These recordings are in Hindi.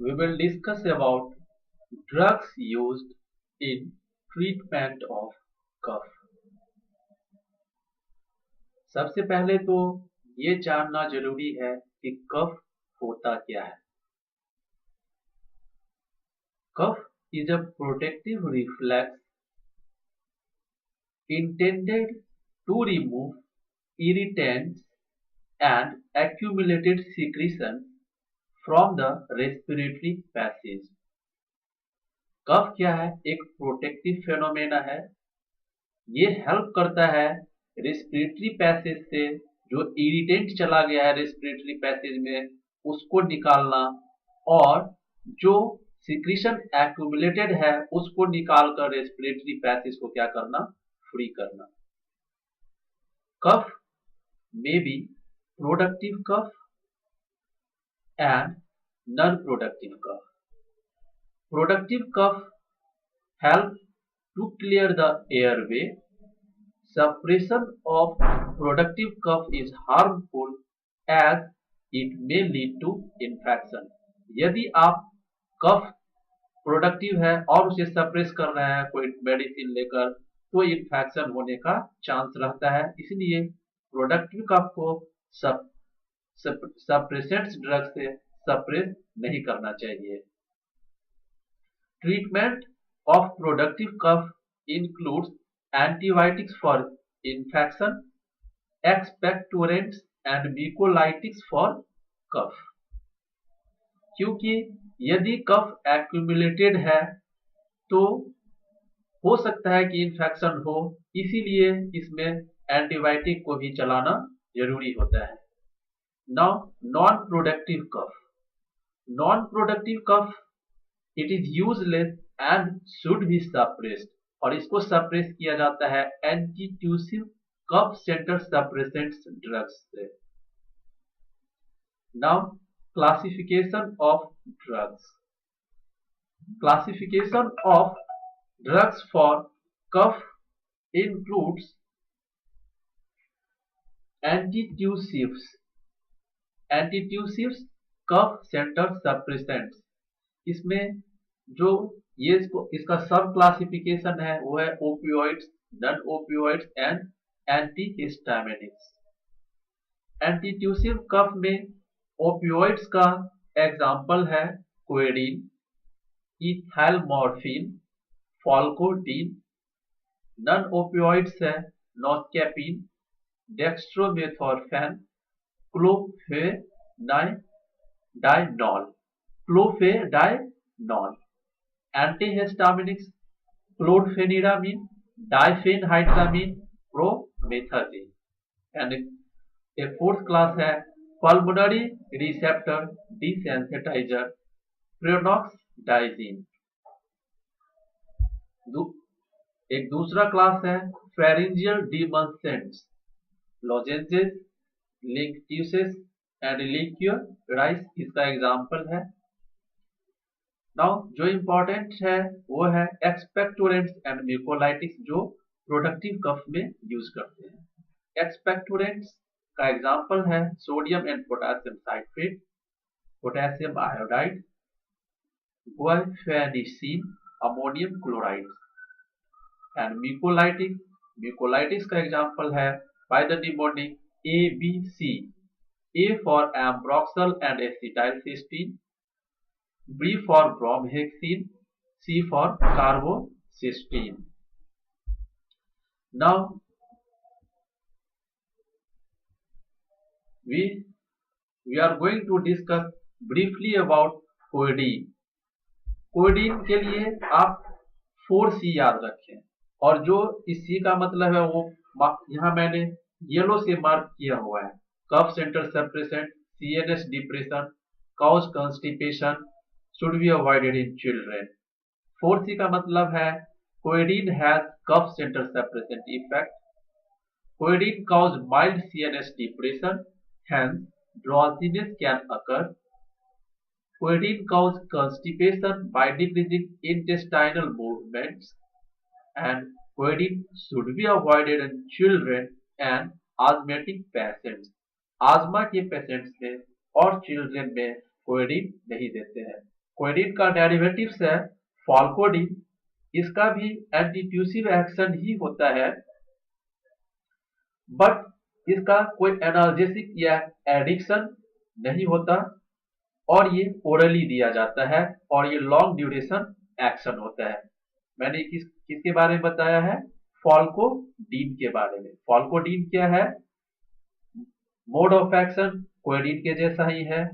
we will discuss about drugs used in treatment of cough. सबसे पहले तो ये जानना जरूरी है कि कफ होता क्या है। कफ is a protective reflex intended to remove irritants and accumulated secretion from the respiratory passage. कफ क्या है? एक प्रोटेक्टिव फेनोमेना है। ये हेल्प करता है रेस्पिरेटरी पैसेज से जो इरिटेंट चला गया है रेस्पिरेटरी पैसेज में उसको निकालना और जो सिक्रीशन एक्यूमुलेटेड है उसको निकालकर रेस्पिरेटरी पैसेज को क्या करना? फ्री करना। Cough may be productive cough and non productive cough. Productive cough help to clear the airway. Suppression of productive cough is harmful as it may lead to infection. यदि आप कफ प्रोडक्टिव है और उसे सप्रेस कर रहे हैं कोई मेडिसिन लेकर तो इन्फेक्शन होने का चांस रहता है। इसलिए प्रोडक्टिव कफ को सप्रेसेंट्स ड्रग से सप्रेस नहीं करना चाहिए। Treatment of productive cough includes antibiotics for infection, expectorants and mucolytics for cough. क्योंकि यदि कफ एक्यूमुलेटेड है तो हो सकता है कि इन्फेक्शन हो, इसीलिए इसमें एंटीबायोटिक को भी चलाना जरूरी होता है। Now non productive cough. Non productive cough it is useless and should be suppressed और इसको सप्रेस किया जाता है antitussive cough centre suppressants drugs से। Now classification of drugs. Classification of drugs for cough includes antitussives. Antitussives cough centre suppressants. इसमें जो ये इसका सब क्लासिफिकेशन है वो है opioids, non opioids and antihistaminics. Antitussive cough में ओपियोइड्स का एग्जांपल है कोएडीन, इथाइलमॉर्फिन, फॉल्कोडीन। नॉन ओपियोइड्स है noscapine, dextromethorphan, chlophedianol. Antihistaminics chlorpheniramine, diphenhydramine, promethazine. And a fourth class है पल्मोनरी रिसेप्टर डिसेंसिटाइजर प्रोनॉक्सडाइजिन। एक दूसरा क्लास है फेरिंजियल डिमल्सेंट्स, लॉजेंजेस, लिंक्ट्यूसेस एंड लिक्यूराइस इसका एग्जांपल है। नाउ जो इंपॉर्टेंट है वो है एक्सपेक्टोरेंट्स एंड म्यूकोलाइटिक्स जो प्रोडक्टिव कफ में यूज करते हैं। एक्सपेक्टोरेंट्स का एग्जांपल है sodium and potassium citrate, potassium iodide, guaifenesin, ammonium chloride. And mucolytics का एग्जांपल है by the mnemonic ABC, A for ambroxol and acetylcysteine, B for bromhexine, C for carbocystine. Now we are going to discuss briefly about codeine. Codeine के लिए आप 4C याद रखें और जो इस C का मतलब है वो यहाँ मैंने येलो से मार्क किया हुआ है। Cough centre suppressant, CNS depression, causes constipation should be avoided in children. 4C का मतलब है codeine has cough center suppressant effect. Codeine cause mild CNS depression, hence drowsiness can occur. Codeine cause constipation by decreasing intestinal movements, and codeine should be avoided in children and asthmatic patients. आजमा के पेशेंट्स में और चिल्ड्रन में कोएडीन नहीं देते हैं। कोइडिन का डेरिवेटिव्स है फॉल्कोडिन, इसका भी एंटीट्यूसिव एक्शन ही होता है, बट इसका कोई एनाल्जेसिक या एडिक्शन नहीं होता, और ये ओरली दिया जाता है, और ये लॉन्ग ड्यूरेशन एक्शन होता है। मैंने किसके बारे में बताया है? फॉल्कोडीन के बारे में। फॉल्कोडीन क्या है? मोड ऑफ एक्शन कोइडिन के जैसा ही है,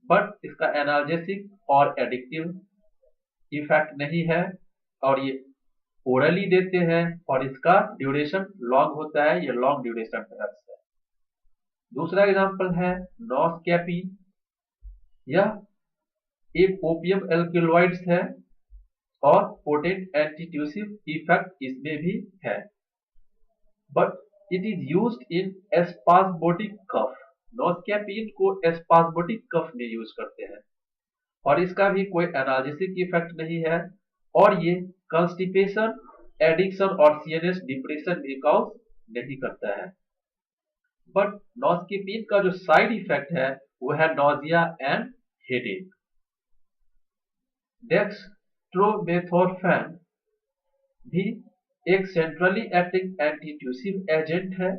बट इसका एनाल्जेसिक और एडिक्टिव इफेक्ट नहीं है, और ये ओरली देते हैं, और इसका ड्यूरेशन लॉन्ग होता है, ये लॉन्ग ड्यूरेशन ड्रग्स है। दूसरा एग्जांपल है नॉस्कैपिन, यह एक ओपियम एल्केलॉइड्स है, और पोटेंट एंटीट्यूसिव इफेक्ट इसमें भी है, but it is used in spasmodic cough. Noscapine को स्पाज्मोडिक कफ में यूज करते हैं, और इसका भी कोई एनाल्जेसिक इफेक्ट नहीं है, और ये कॉन्स्टिपेशन, एडिक्शन और सीएनएस डिप्रेशन भी कॉज नहीं करता है। बट नॉस्कैपिन का जो साइड इफेक्ट है वो है नॉजिया एंड हेडेक। डेक्स्ट्रोमेथोर्फैन भी एक सेंट्रली एक्टिंग एंटीट्यूसिव एजेंट है,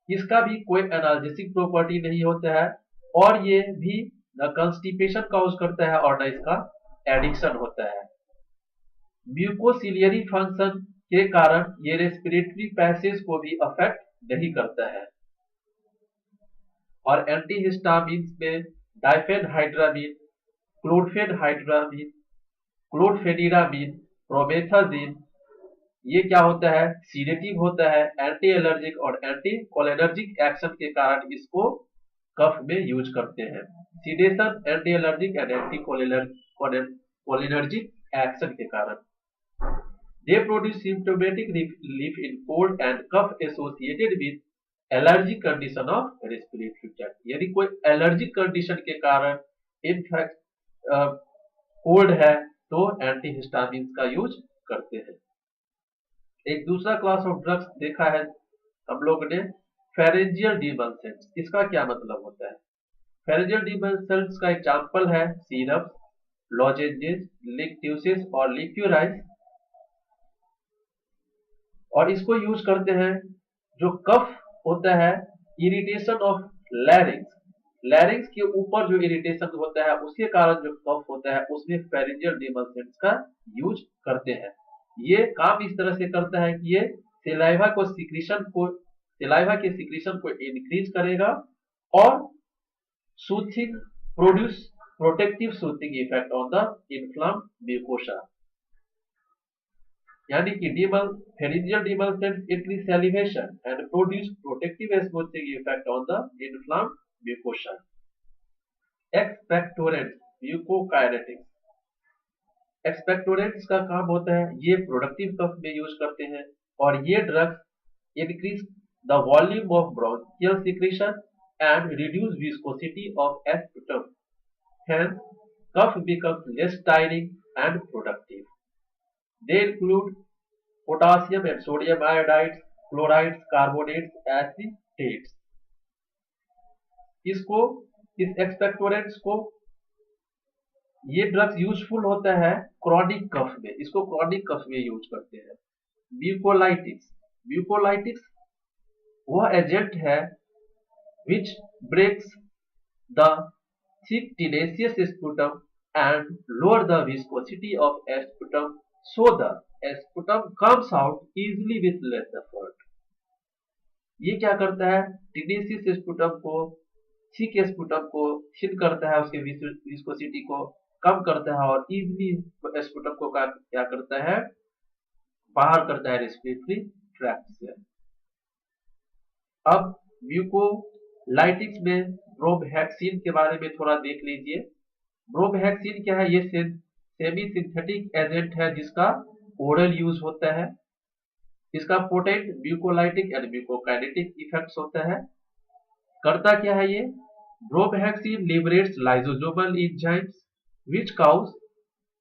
इसका भी कोई एनाल्जेसिक प्रॉपर्टी नहीं होता है, और ये भी न कॉन्स्टिपेशन कॉज करता है और न इसका एडिक्शन होता है। म्यूकोसिलियरी फंक्शन के कारण ये रेस्पिरेटरी पैसेज को भी अफेक्ट नहीं करता है। और एंटीहिस्टामिन्स में डाइफेनहाइड्रामिन, क्लोरफेनहाइड्रामिन, क्लोरफेनिरामिन, प्रोमेथाजिन, ये क्या होता है? सीडेटिव होता है, एंटी एलर्जिक और एंटी कोलिनर्जिक एक्शन के कारण इसको कफ में यूज करते हैं। Sedation, anti allergic and anti cholinergic action के कारण। They produce symptomatic relief in cold and cough associated with allergic condition of respiratory tract। यदि कोई एलर्जिक कंडीशन के कारण इनफैक्ट कोल्ड है तो एंटीहिस्टामिन का यूज करते हैं। एक दूसरा क्लास ऑफ ड्रग्स देखा है हम लोग ने, फेरेंजियल डिमल्सेंट्स। इसका क्या मतलब होता है? फेरेंजियल डिमल्सेंट्स का एग्जांपल है सिरप, लॉजेंजेस, लिक्ट्यूसेस और लिक्यूराइस, और इसको यूज करते हैं जो कफ होता है, इरिटेशन ऑफ लैरिंग्स, लैरिंग्स के ऊपर जो इरिटेशन होता है उसके कारण जो कफ होता है उसमें फेरेंजियल डिमल्सेंट्स का यूज करते हैं। ये काम इस तरह से करता है कि ये सलाइवा के सिक्रीशन को इंक्रीज करेगा, और soothing produce protective soothing effect on the inflamed mucosa. यानी कि pharyngeal डिमल्सेंट्स increase salivation and produce protective smoothing effect on the inflamed mucosa। Expectorants, म्यूकोकाइनेटिक्स। Expectorants का काम होता है, ये प्रोडक्टिव कफ में यूज करते हैं, और ये drugs increase the volume of bronchial secretion and reduce viscosity of sputum, hence cough becomes less tiring and productive। They include potassium and sodium iodides, chlorides, carbonates, acetates। इस एक्सपेक्टोरेंट्स को, ये ड्रग्स यूजफुल होता है क्रॉनिक कफ में, इसको क्रॉनिक कफ में यूज करते हैं। म्यूकोलाइटिक्स, म्यूकोलाइटिक्स वह एजेंट है which breaks the thick tenacious sputum and lower the viscosity of sputum so the sputum comes out easily with less effort। ये क्या करता है? टीनेसियस स्पुटम को, थिक स्पुटम को थिन करता है, उसके विस्कोसिटी को कम करता है, और इजीली स्पुटम को क्या करता है? बाहर करता है रेस्पिरेटरी ट्रैक्ट से। अब म्यूकोलाइटिक्स में ब्रोमहेक्सिन के बारे में थोड़ा देख लीजिए। ब्रोमहेक्सिन क्या है? ये सेमी सिंथेटिक एजेंट है जिसका ओरल यूज होता है। इसका potent mucolytic and mucokinetic effects होता है। करता क्या है ये? Bromhexine liberates lysosomal enzymes which cause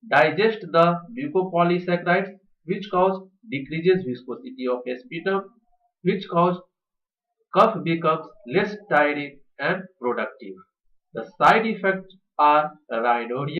digest the mucopolysaccharides which cause decreases viscosity of sputum व्हिच काउज cough becomes less tiring and productive। The side effects are rhinorrhea,